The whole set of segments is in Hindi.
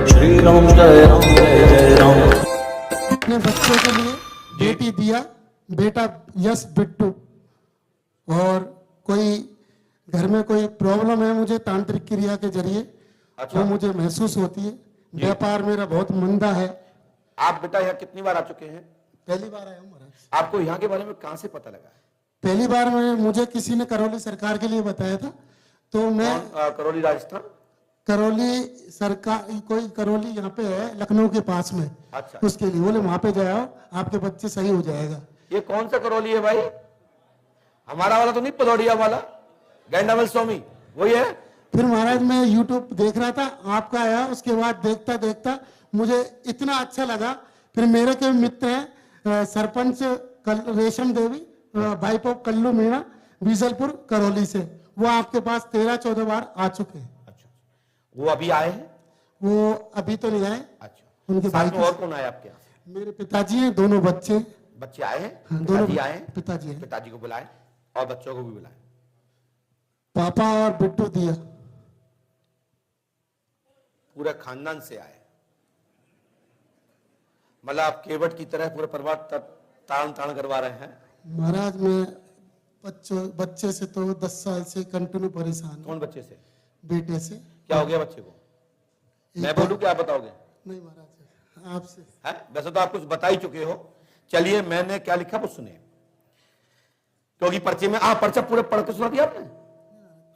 श्री राम जय राम जय जय राम। अपने बच्चों के लिए बेटी दिया, बेटा यश बिट्टू। और कोई घर में कोई प्रॉब्लम है मुझे तांत्रिक क्रिया के जरिए, अच्छा। वो मुझे महसूस होती है। व्यापार मेरा बहुत मंदा है। आप बेटा यहाँ कितनी बार आ चुके हैं? पहली बार आया हूँ महाराज। आपको यहाँ के बारे में कहाँ से पता लगा? पहली बार में मुझे किसी ने करौली सरकार के लिए बताया था, तो मैं करौली राजस्थान? करौली सरकार, कोई करौली यहाँ पे है लखनऊ के पास में। अच्छा। उसके लिए बोले वहां पे जाओ, आपके बच्चे सही हो जाएगा। ये कौन सा करौली है भाई? हमारा वाला तो नहीं, पदौड़िया वाला गैंडावल स्वामी वही है? फिर महाराज मैं यूट्यूब देख रहा था, आपका आया, उसके बाद देखता देखता मुझे इतना अच्छा लगा। फिर मेरे के मित्र हैं सरपंच रेशम देवी, वाइफ ऑफ कल्लू मीणा, बीजलपुर करौली से, वो आपके पास 13-14 बार आ चुके हैं। अच्छा, वो अभी आए हैं? वो अभी तो नहीं आए। अच्छा, उनके साथ भाई में और कौन आया आपके यहाँ? मेरे पिताजी हैं, दोनों बच्चे। बच्चे आए हैं? दोनों पिताजी आए हैं? पिताजी हैं। पिताजी को बुलाए और बच्चों को भी बुलाए। पापा और बिट्टू दिया। पूरे खानदान से आए, मतलब आप केवट की तरह पूरे परिवार तारण तारण करवा रहे हैं? महाराज मैं बच्चे से तो 10 साल से कंटिन्यू परेशान हूं। कौन बच्चे से? बेटे से। क्या हो गया बच्चे को? मैं बोलूं क्या, आप बताओगे? नहीं महाराज, आपसे है? वैसे तो आप कुछ बता ही चुके हो। चलिए, मैंने क्या लिखा वो सुनिए, क्योंकि पर्चे में पर्चा पूरे पढ़ के सुना दिया आपने।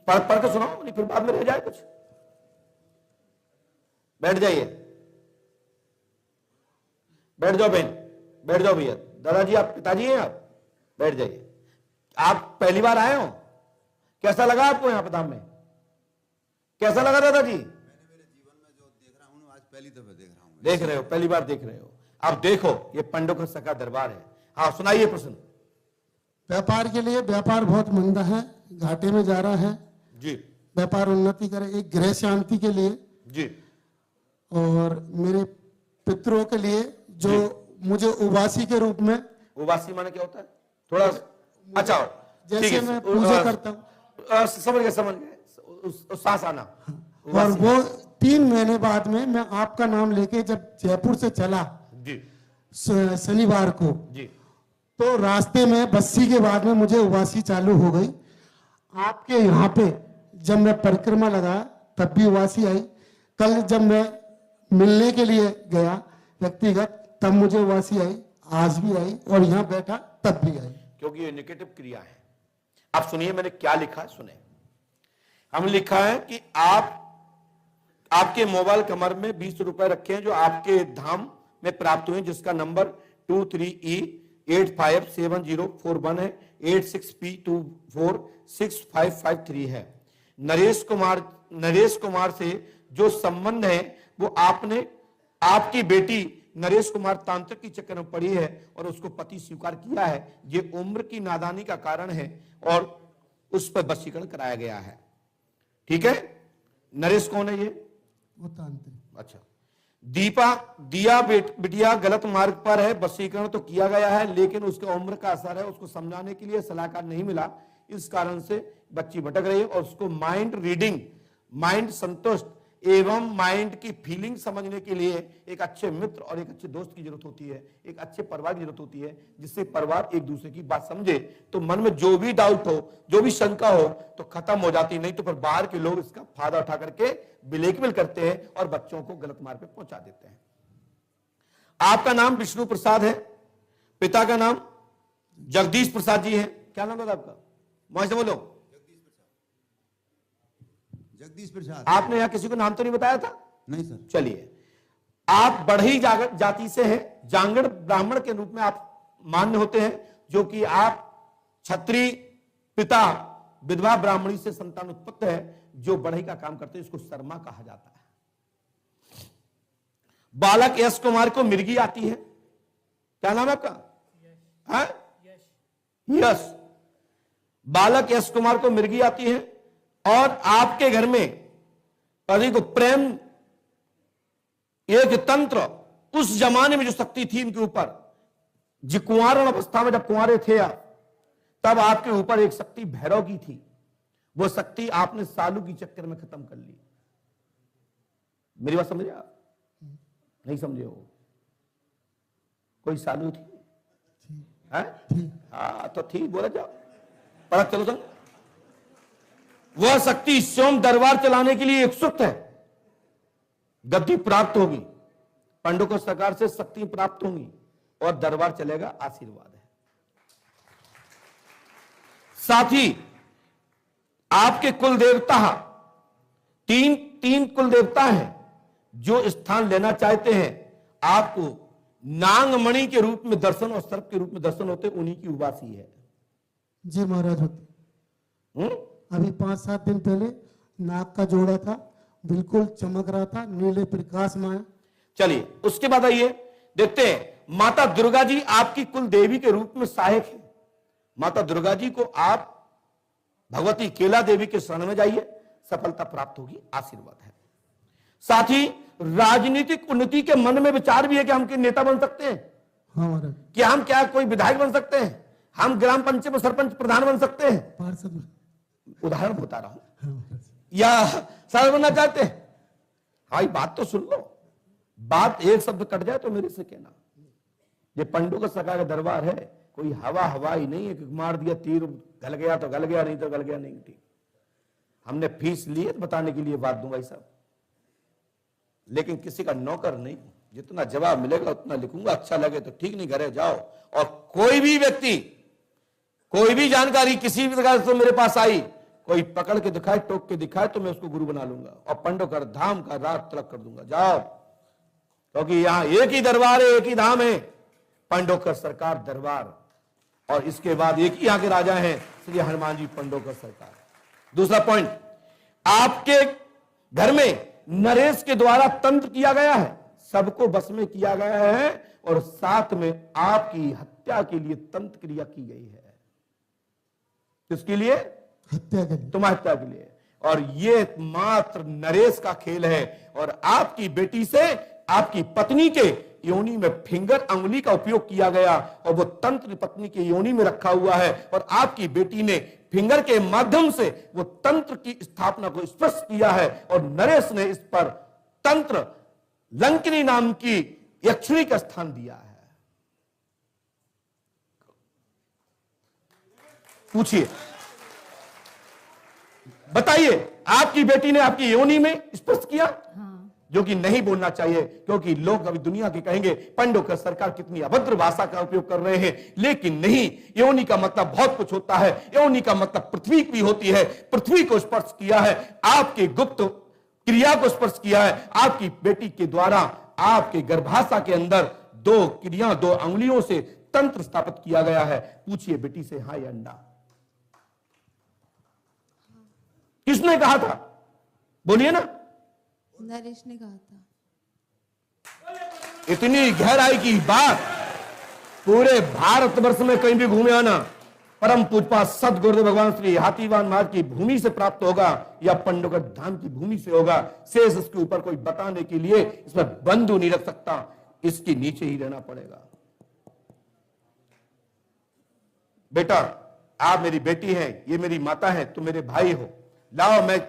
पढ़ के सुनाओ, नहीं फिर बाद में रह जाए कुछ। बैठ जाइए, बैठ जाओ बहन, बैठ जाओ भैया। दादाजी आप पिताजी हैं, आप बैठ जाइए। आप पहली बार आए हो, कैसा लगा आपको यहाँ पताम में? कैसा लगा दादाजी? मैंने मेरे जीवन में जो देख रहा हूँ आज पहली दफा देख रहा हूँ। देख रहे हो, पहली बार देख रहे हो। आप देखो, ये पंडों का सका दरबार है। हाँ सुनाइए प्रश्न। व्यापार के लिए, व्यापार बहुत मंदा है, घाटे में जा रहा है जी। व्यापार उन्नति करे, एक गृह शांति के लिए जी। और मेरे पितरों के लिए जो मुझे उबासी के रूप में। उबासी माने क्या होता है? थोड़ा अच्छा, जैसे मैं पूजा करता हूँ, समझ गए सांस आना। और वो 3 महीने बाद में मैं आपका नाम लेके जब जयपुर से चला जी शनिवार को, जी, तो रास्ते में बस्सी के बाद में मुझे उबासी चालू हो गई। आपके यहाँ पे जब मैं परिक्रमा लगा तब भी उबासी आई। कल जब मैं मिलने के लिए गया व्यक्तिगत तब मुझे उबासी आई, आज भी आई, और यहाँ बैठा तब भी आई। क्योंकि ये नेगेटिव क्रिया है। आप सुनिए मैंने क्या लिखा है, सुने। हमने लिखा है कि आपके मोबाइल कमर में 20 रुपए रखे हैं जो आपके धाम में प्राप्त हुए, जिसका नंबर 23E857041 है, 86P246553 है। नरेश कुमार से जो संबंध है वो आपकी बेटी नरेश कुमार तांत्रिक की चक्कर में पड़ी है और उसको पति स्वीकार किया है। ये उम्र की नादानी का कारण है और उस पर वशीकरण कराया गया है। ठीक है? नरेश कौन है ये? वो तांत्रिक। अच्छा। दिया बिटिया गलत मार्ग पर है, वशीकरण तो किया गया है लेकिन उसके उम्र का असर है, उसको समझाने के लिए सलाहकार नहीं मिला, इस कारण से बच्ची भटक रही है और उसको माइंड रीडिंग, माइंड संतुष्ट एवं माइंड की फीलिंग समझने के लिए एक अच्छे मित्र और एक अच्छे दोस्त की जरूरत होती है, एक अच्छे परिवार की जरूरत होती है, जिससे परिवार एक दूसरे की बात समझे तो मन में जो भी डाउट हो, जो भी शंका हो तो खत्म हो जाती, नहीं तो फिर बाहर के लोग इसका फायदा उठा करके ब्लैकमेल करते हैं और बच्चों को गलत मार्ग पे पहुंचा देते हैं। आपका नाम विष्णु प्रसाद है, पिता का नाम जगदीश प्रसाद जी है। क्या नाम है आपका? मुझे बोलो। जगदीश प्रसाद। आपने यहाँ किसी को नाम तो नहीं बताया था? नहीं सर। चलिए, आप बढ़ई जाति से हैं, जांगड़ ब्राह्मण के रूप में आप मान्य होते हैं, जो कि आप क्षत्रिय पिता विधवा ब्राह्मणी से संतान उत्पत्त है, जो बढ़ई का काम करते हैं, इसको शर्मा कहा जाता है। बालक यश कुमार को मिर्गी आती है। क्या नाम है आपका? यश। बालक यश कुमार को मिर्गी आती है और आपके घर में पति को प्रेम, एक तंत्र, उस जमाने में जो शक्ति थी इनके ऊपर, जो कुंवारण अवस्था में जब कुंवारे थे आप, तब आपके ऊपर एक शक्ति भैरव की थी। वो शक्ति आपने सालू की चक्कर में खत्म कर ली। मेरी बात समझे आप? नहीं समझे हो? कोई साधु थी? हैं? हाँ तो ठीक, बोले जाओ, पढ़ा चलो संग। वह शक्ति स्वयं दरबार चलाने के लिए इच्छुक है। गद्दी प्राप्त होगी, पंडों सरकार से शक्ति प्राप्त होगी और दरबार चलेगा, आशीर्वाद है। साथ ही आपके कुल देवता तीन कुल देवता हैं जो स्थान लेना चाहते हैं। आपको नांगमणि के रूप में दर्शन और सर्प के रूप में दर्शन होते, उन्हीं की उबासी है। जी महाराज होते। अभी 5-7 दिन पहले नाग का जोड़ा था, बिल्कुल चमक रहा था, नीले प्रकाश में। चलिए उसके बाद आइए देखते हैं, माता दुर्गा जी आपकी कुल देवी के रूप में सहायक है। माता दुर्गा जी को आप भगवती केला देवी के शरण में जाइए, सफलता प्राप्त होगी, आशीर्वाद है। साथ ही राजनीतिक उन्नति के मन में विचार भी है कि हम के नेता बन सकते हैं। हाँ महाराज। कि हम क्या कोई विधायक बन सकते हैं, हम ग्राम पंचायत में सरपंच प्रधान बन सकते हैं। पार्षद। उदाहरण बता रहा हूं। हाँ महाराज। या साल बनना चाहते हैं? भाई बात तो सुन लो, बात एक शब्द कट जाए तो मेरे से कहना। ये पंडों का सरकार का दरबार है, कोई हवाई नहीं है कि मार दिया तीर, गल गया तो गल गया, नहीं तो गल गया नहीं। ठीक, हमने फीस ली है बताने के लिए बात दूंगा भाई साहब, लेकिन किसी का नौकर नहीं। जितना जवाब मिलेगा उतना लिखूंगा, अच्छा लगे तो ठीक, नहीं घरे जाओ। और कोई भी व्यक्ति कोई भी जानकारी किसी भी प्रकार से मेरे पास आई, कोई पकड़ के दिखाए, टोक के दिखाए, तो मैं उसको गुरु बना लूंगा और पंडोकर धाम का रात तलक कर दूंगा। जाओ, क्योंकि यहां एक ही दरबार है, एक ही धाम है, पंडोकर सरकार दरबार, और इसके बाद एक ही यहां के राजा हैं, श्री हनुमान जी पंडोकर सरकार। दूसरा पॉइंट, आपके घर में नरेश के द्वारा तंत्र किया गया है, सबको बस में किया गया है, और साथ में आपकी हत्या के लिए तंत्र क्रिया की गई है। किसके लिए? हत्या के लिए। तुम्हारी हत्या के लिए। और ये मात्र नरेश का खेल है। और आपकी बेटी से आपकी पत्नी के योनि में फिंगर अंगुली का उपयोग किया गया, और वो तंत्र पत्नी के योनि में रखा हुआ है, और आपकी बेटी ने फिंगर के माध्यम से वो तंत्र की स्थापना को स्पष्ट किया है, और नरेश ने इस पर तंत्र लंकिनी नाम की यक्षिणी का स्थान दिया है। पूछिए, बताइए, आपकी बेटी ने आपकी योनि में स्पष्ट किया? जो कि नहीं बोलना चाहिए, क्योंकि लोग अभी दुनिया के कहेंगे पंडोकर सरकार कितनी अभद्र भाषा का उपयोग कर रहे हैं, लेकिन नहीं, योनि का मतलब बहुत कुछ होता है। योनि का मतलब पृथ्वी भी होती है। पृथ्वी को स्पर्श किया है, आपके गुप्त क्रिया को स्पर्श किया है। आपकी बेटी के द्वारा आपके गर्भाशय के अंदर 2 क्रिया 2 अंगुलियों से तंत्र स्थापित किया गया है। पूछिए बेटी से, हाँ या ना? किसने कहा था? बोलिए ना। नरेश ने कहा था। इतनी गहराई की बात पूरे भारतवर्ष में कहीं भी घूमे आना, परम पूजपा सद गुरुदेव भगवान श्री हाथीवान महाराज की भूमि से प्राप्त होगा या पंडोकर धाम की भूमि से होगा। शेष इसके ऊपर कोई बताने के लिए इसमें बंधु नहीं रख सकता, इसके नीचे ही रहना पड़ेगा। बेटा, आप मेरी बेटी हैं, ये मेरी माता है, तुम मेरे भाई हो। लाओ, मैं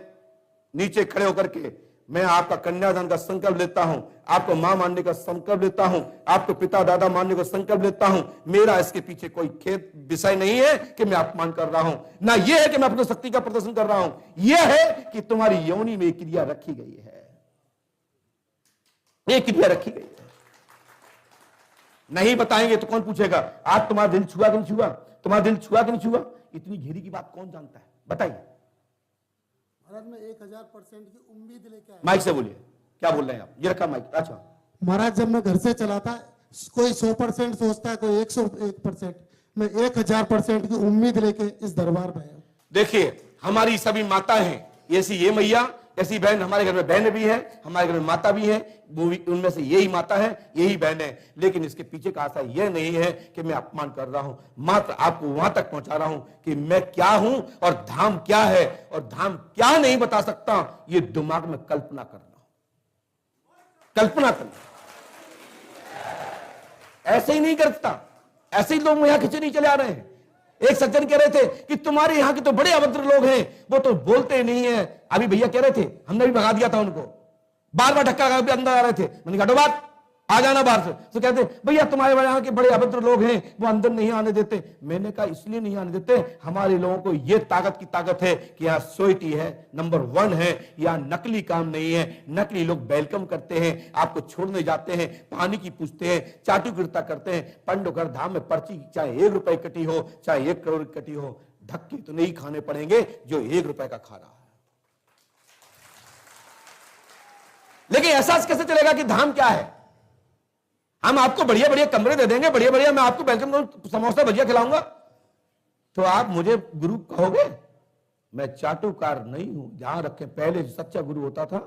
नीचे खड़े होकर के मैं आपका कन्यादान का संकल्प लेता हूं, आपको मां मानने का संकल्प लेता हूं, आपको पिता दादा मानने का संकल्प लेता हूं। मेरा इसके पीछे कोई खेद विषय नहीं है कि मैं अपमान कर रहा हूं, ना यह है कि मैं अपनी शक्ति का प्रदर्शन कर रहा हूं। यह है कि तुम्हारी योनि में एक क्रिया रखी गई है, एक क्रिया रखी गई है। नहीं बताएंगे तो कौन पूछेगा आज तुम्हारा दिल छुआ कि नहीं छुआ, तुम्हारा दिल छुआ कि नहीं छुआ? इतनी घेरी की बात कौन जानता है, बताइए। महाराज मैं 1000% की उम्मीद लेके आया। माइक से बोलिए, क्या बोल रहे हैं आप? ये रखा माइक। अच्छा महाराज, जब मैं घर से चला था, कोई 100% सोचता है, कोई 101%, मैं 1000% की उम्मीद लेके इस दरबार में आया। देखिए, हमारी सभी माता हैं, ऐसी ये मैया, ऐसी बहन, हमारे घर में बहन भी है, हमारे घर में माता भी है, वो भी उनमें से यही माता है, यही बहन है। लेकिन इसके पीछे का आशा यह नहीं है कि मैं अपमान कर रहा हूं, मात्र आपको वहां तक पहुंचा रहा हूं कि मैं क्या हूं और धाम क्या है, और धाम क्या नहीं बता सकता, ये दिमाग में कल्पना करना, कल्पना करना। ऐसे ही नहीं करता, ऐसे ही लोग यहां खिंचे नहीं चले आ रहे हैं। एक सज्जन कह रहे थे कि तुम्हारे यहां के तो बड़े अभद्र लोग हैं, वो तो बोलते नहीं है। अभी भैया कह रहे थे, हमने भी भगा दिया था उनको, बार बार धक्का लगा के अंदर आ रहे थे। मैंने कहा बात, आ जाना बाहर से। तो कहते भैया तुम्हारे यहाँ के बड़े अभद्र लोग हैं, वो अंदर नहीं आने देते। मैंने कहा इसलिए नहीं आने देते, हमारे लोगों को ये ताकत की ताकत है कि यहाँ सोसाइटी है, नंबर 1 है, यहाँ नकली काम नहीं है। नकली लोग वेलकम करते हैं, आपको छोड़ने जाते हैं, पानी की पूछते हैं, चाटू गिरता करते हैं। पंडोकर धाम में पर्ची चाहे 1 रुपए कटी हो, चाहे 1 करोड़ कटी हो, धक्के तो नहीं खाने पड़ेंगे जो 1 रुपए का खा रहा है। लेकिन एहसास कैसे चलेगा कि धाम क्या है? हम आपको बढ़िया बढ़िया कमरे दे देंगे, बढ़िया बढ़िया मैं आपको वेलकम करूं, समोसा भजिया खिलाऊंगा, तो आप मुझे गुरु कहोगे? मैं चाटुकार नहीं हूं। जहां रखे, पहले सच्चा गुरु होता था।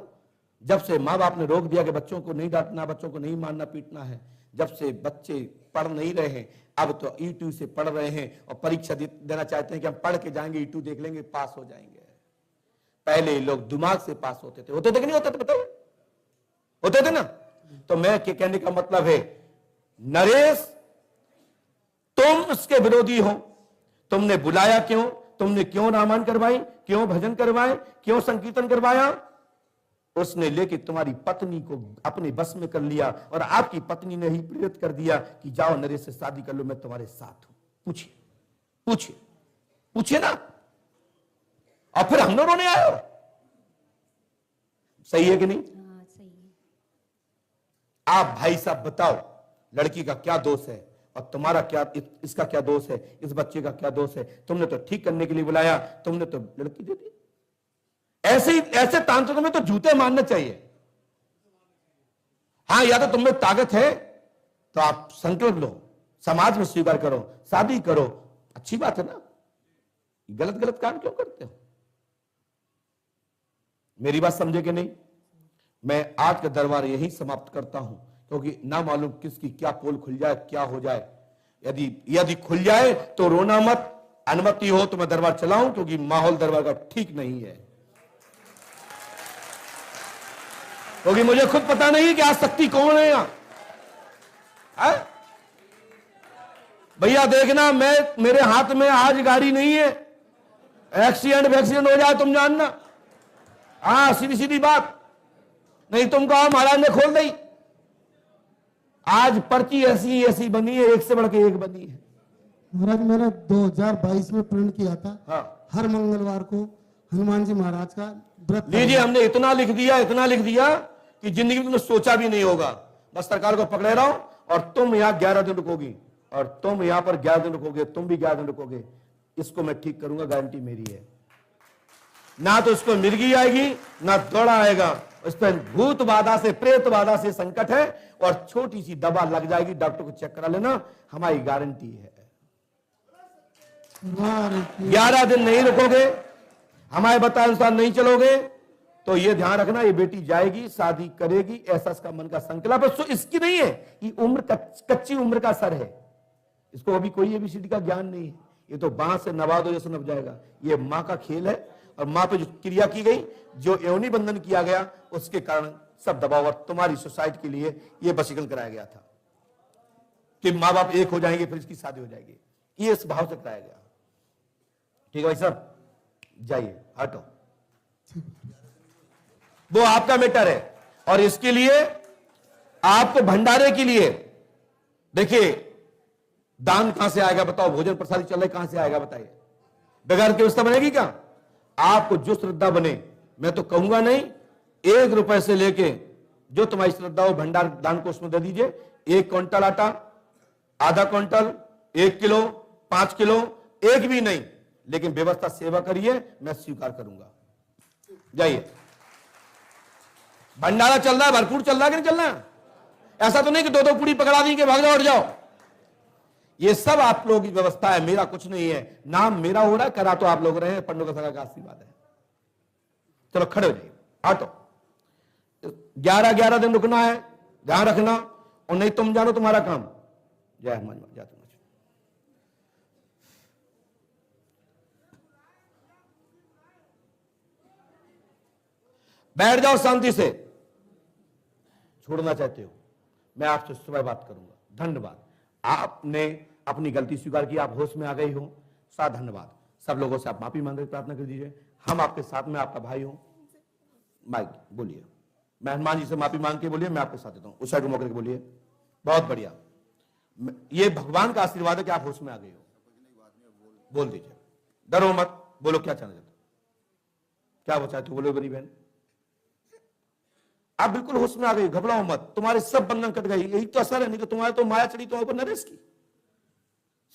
जब से माँ बाप ने रोक दिया कि बच्चों को नहीं डांटना, बच्चों को नहीं मारना पीटना है, जब से बच्चे पढ़ नहीं रहे हैं, अब तो ईटू से पढ़ रहे हैं और परीक्षा देना चाहते हैं कि हम पढ़ के जाएंगे, ईटू देख लेंगे, पास हो जाएंगे। पहले लोग दिमाग से पास होते थे कि नहीं होते थे? बताइए, होते थे ना? तो मैं कहने का मतलब है, नरेश तुम उसके विरोधी हो। तुमने बुलाया क्यों? तुमने क्यों रामायण करवाई, क्यों भजन करवाए, क्यों संकीर्तन करवाया? उसने लेके तुम्हारी पत्नी को अपने बस में कर लिया और आपकी पत्नी ने ही प्रेरित कर दिया कि जाओ नरेश से शादी कर लो, मैं तुम्हारे साथ हूं। पूछिए पूछिए पूछिए ना। और फिर हम लोग रोने आए हो। सही है कि नहीं? हाँ सही है। आप भाई साहब बताओ, लड़की का क्या दोष है और तुम्हारा क्या, इसका क्या दोष है, इस बच्चे का क्या दोष है? तुमने तो ठीक करने के लिए बुलाया, तुमने तो लड़की दे दी। ऐसे तांत्रिकों में तो जूते मारने चाहिए। हाँ, या तो तुम में ताकत है तो आप संकल्प लो, समाज में स्वीकार करो, शादी करो, अच्छी बात है ना। गलत गलत काम क्यों करते हो? मेरी बात समझे कि नहीं? मैं आज का दरबार यही समाप्त करता हूं, क्योंकि ना मालूम किसकी क्या पोल खुल जाए, क्या हो जाए। यदि खुल जाए तो रोना मत, अनुमति हो तो मैं दरबार चलाऊं, क्योंकि माहौल दरबार का ठीक नहीं है। क्योंकि मुझे खुद पता नहीं कि आज शक्ति कौन है यहां। भैया देखना, मेरे हाथ में आज गाड़ी नहीं है। एक्सीडेंट हो जाए तुम जानना। हाँ, सीधी सीधी बात। नहीं तुम कहो महाराज ने खोल दी। आज पर्ची ऐसी ऐसी बनी है, एक से बढ़ के एक बनी है। महाराज मैंने 2022 में प्रिंट किया था। हाँ, हर मंगलवार को हनुमान जी महाराज का व्रत। लीजिए, हमने इतना लिख दिया कि जिंदगी में तुमने सोचा भी नहीं होगा। बस सरकार को पकड़े रहो और तुम यहां 11 दिन रुकोगी और तुम यहां पर 11 दिन रुकोगे, तुम भी 11 दिन रुकोगे। इसको मैं ठीक करूंगा, गारंटी मेरी है। ना तो उसको मिर्गी आएगी, ना दौड़ा आएगा। उस पर भूत बाधा से, प्रेत बाधा से संकट है और छोटी सी दवा लग जाएगी, डॉक्टर को चेक करा लेना, हमारी गारंटी है। 11 दिन नहीं रुकोगे, हमारे बताए अनुसार नहीं चलोगे, तो ये ध्यान रखना, ये बेटी जाएगी, शादी करेगी, ऐसा इसका मन का संकल्प है। इसकी नहीं है, ये उम्र कच्ची उम्र का सर है। इसको अभी कोई एबीसीडी का ज्ञान नहीं है। ये तो बांस से नवा दो जैसे नब जाएगा। ये माँ का खेल है और माँ पे जो क्रिया की गई, जो यौनी बंधन किया गया, उसके कारण सब दबाव और तुम्हारी सोसाइटी के लिए ये वशीकरण कराया गया था कि माँ बाप एक हो जाएंगे, फिर इसकी शादी हो जाएगी। ये इस भाव से कराया गया। ठीक है भाई साहब, जाइए, हटो। वो आपका मैटर है। और इसके लिए आपको भंडारे के लिए, देखिए, दान कहां से आएगा बताओ? भोजन प्रसाद चल रहा है, कहां से आएगा बताइए? बगैर की व्यवस्था बनेगी क्या? आपको जो श्रद्धा बने, मैं तो कहूंगा नहीं, 1 रुपए से लेके जो तुम्हारी श्रद्धा हो, भंडार दान कोष में दे दीजिए। 1 क्विंटल आटा, आधा क्विंटल, 1 किलो, 5 किलो, एक भी नहीं, लेकिन व्यवस्था सेवा करिए, मैं स्वीकार करूंगा। जाइए, भंडारा चल रहा है, भरपूर चल रहा है कि नहीं चल रहा है? ऐसा तो नहीं कि 2-2 पूड़ी पकड़ा दी कि भाग जाओ, उठ जाओ। ये सब आप लोगों की व्यवस्था है, मेरा कुछ नहीं है। नाम मेरा हो रहा है, करा तो आप लोग रहे हैं, पंडों का सगा का आशीर्वाद है। चलो खड़े हो जाइए, हटो। 11 दिन रुकना है, ध्यान रखना। और नहीं तुम जानो तुम्हारा काम। जय हनुमान, जय तुम। बैठ जाओ शांति से। छोड़ना चाहते हो, मैं आपसे सुबह बात करूंगा। धन्यवाद, आपने अपनी गलती स्वीकार की, आप होश में आ गई हो। साथ धन्यवाद। सब लोगों से आप माफी मांगने की प्रार्थना कर दीजिए। हम आपके साथ में, आपका भाई हूं। माइक बोलिए। मेहमान जी से माफी मांग के बोलिए, मैं आपके साथ देता हूं। उस साइड मौके के बोलिए। बहुत बढ़िया। ये भगवान का आशीर्वाद है कि आप होश में आ गए हो। बोल दीजिए, डरो मत, बोलो क्या चाहना चाहते हो, क्या वो चाहते हो, बोलो मेरी बहन। आप बिल्कुल होश में आ गए, घबराओ मत, तुम्हारे सब बंधन कट गए। यही तो असर है, नहीं तो तुम्हारे तो माया चढ़ी तुम्हारे ऊपर नरेश की,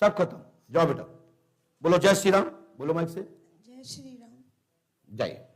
सब खत्म। जाओ बेटा, बोलो जय श्री राम, बोलो माइक से जय श्री राम। जाइए।